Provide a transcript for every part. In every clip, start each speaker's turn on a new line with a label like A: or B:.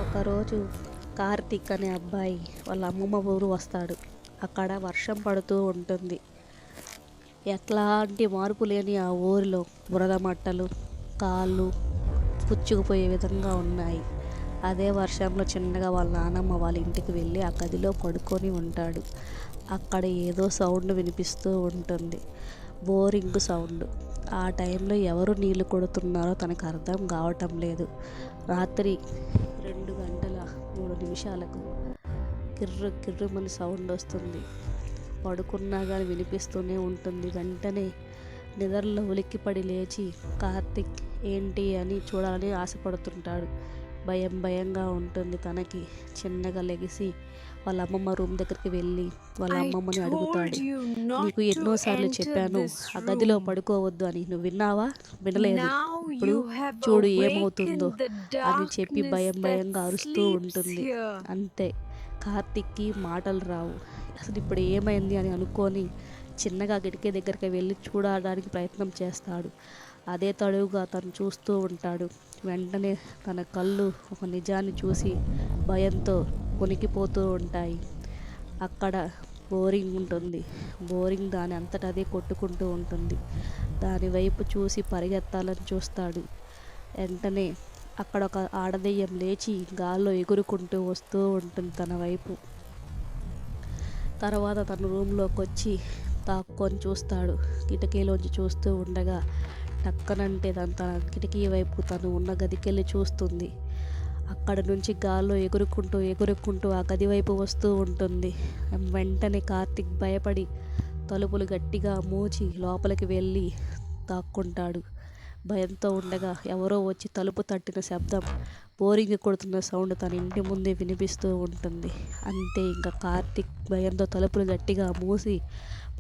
A: ఒకరోజు కార్తీక్ అనే అబ్బాయి వాళ్ళ అమ్మమ్మ ఊరు వస్తాడు. అక్కడ వర్షం పడుతూ ఉంటుంది. ఎట్లాంటి మార్పు లేని ఆ ఊరిలో బురద మట్టలు, కాళ్ళు పుచ్చుకుపోయే విధంగా ఉన్నాయి. అదే వర్షంలో చిన్నగా వాళ్ళ నానమ్మ వాళ్ళ ఇంటికి వెళ్ళి ఆ గదిలో పడుకొని ఉంటాడు. అక్కడ ఏదో సౌండ్ వినిపిస్తూ ఉంటుంది, బోరింగ్ సౌండ్. ఆ టైంలో ఎవరు నీళ్లు కొడుతున్నారో తనకు అర్థం కావటం లేదు. రాత్రి 2:03 కిర్రు కిర్రుమని సౌండ్ వస్తుంది. పడుకున్నా కానీ వినిపిస్తూనే ఉంటుంది. వెంటనే నిద్రలో ఉలిక్కిపడి లేచి కార్తీక్ ఏంటి అని చూడాలని ఆశపడుతుంటాడు. భయంగా ఉంటుంది తనకి. చిన్నగా లెగిసి వాళ్ళ అమ్మమ్మ రూమ్ దగ్గరికి వెళ్ళి వాళ్ళ అమ్మమ్మని అడుగుతాడు, నీకు ఎన్నోసార్లు చెప్పాను ఆ గదిలో పడుకోవద్దు అని, నువ్వు విన్నావా? వినలేదు. ఇప్పుడు చూడు ఏమవుతుందో అని చెప్పి భయంగా అరుస్తూ ఉంటుంది. అంతే, కార్తీక్కి మాటలు రావు. అసలు ఇప్పుడు ఏమైంది అని అనుకొని చిన్నగా కిటికీ దగ్గరికి వెళ్ళి చూడడానికి ప్రయత్నం చేస్తాడు. అదే తడువుగా తను చూస్తూ ఉంటాడు. వెంటనే తన కళ్ళు ఒక నిజాన్ని చూసి భయంతో కొనికిపోతూ ఉంటాయి. అక్కడ బోరింగ్ ఉంటుంది. బోరింగ్ దాని అంతటా అదే కొట్టుకుంటూ ఉంటుంది. దాని వైపు చూసి పరిగెత్తాలని చూస్తాడు. వెంటనే అక్కడ ఒక ఆడదెయ్యం లేచి గాల్లో ఎగురుకుంటూ వస్తూ ఉంటుంది తన వైపు. తర్వాత తన రూమ్లోకి వచ్చి తాక్కొని చూస్తాడు. కిటికీలోంచి చూస్తూ ఉండగా టక్కనంటే తన కిటికీ వైపు తను ఉన్న గదికెళ్ళి చూస్తుంది. అక్కడ నుంచి గాల్లో ఎగురుకుంటూ ఆ గది వైపు వస్తూ ఉంటుంది. వెంటనే కార్తీక్ భయపడి తలుపులు గట్టిగా మూచి లోపలికి వెళ్ళి తాక్కుంటాడు. భయంతో ఉండగా ఎవరో వచ్చి తలుపు తట్టిన శబ్దం, బోరింగ్ కొడుతున్న సౌండ్ తన ఇంటి ముందే వినిపిస్తూ ఉంటుంది. అంతే, ఇంకా కార్తీక్ భయంతో తలుపులు గట్టిగా మూసి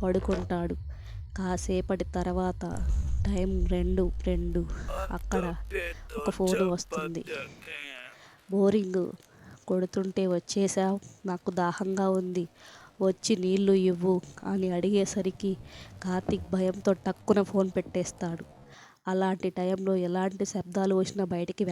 A: పడుకుంటాడు. కాసేపటి తర్వాత టైం 2:02. అక్కడ ఒక ఫోన్ వస్తుంది. బోరింగ్ కొడుతుంటే వచ్చేసావు, నాకు దాహంగా ఉంది, వచ్చి నీళ్లు ఇవ్వు అని అడిగేసరికి కార్తీక్ భయంతో టక్కున ఫోన్ పెట్టేస్తాడు. అలాంటి టైంలో ఎలాంటి శబ్దాలు వచ్చినా బయటికి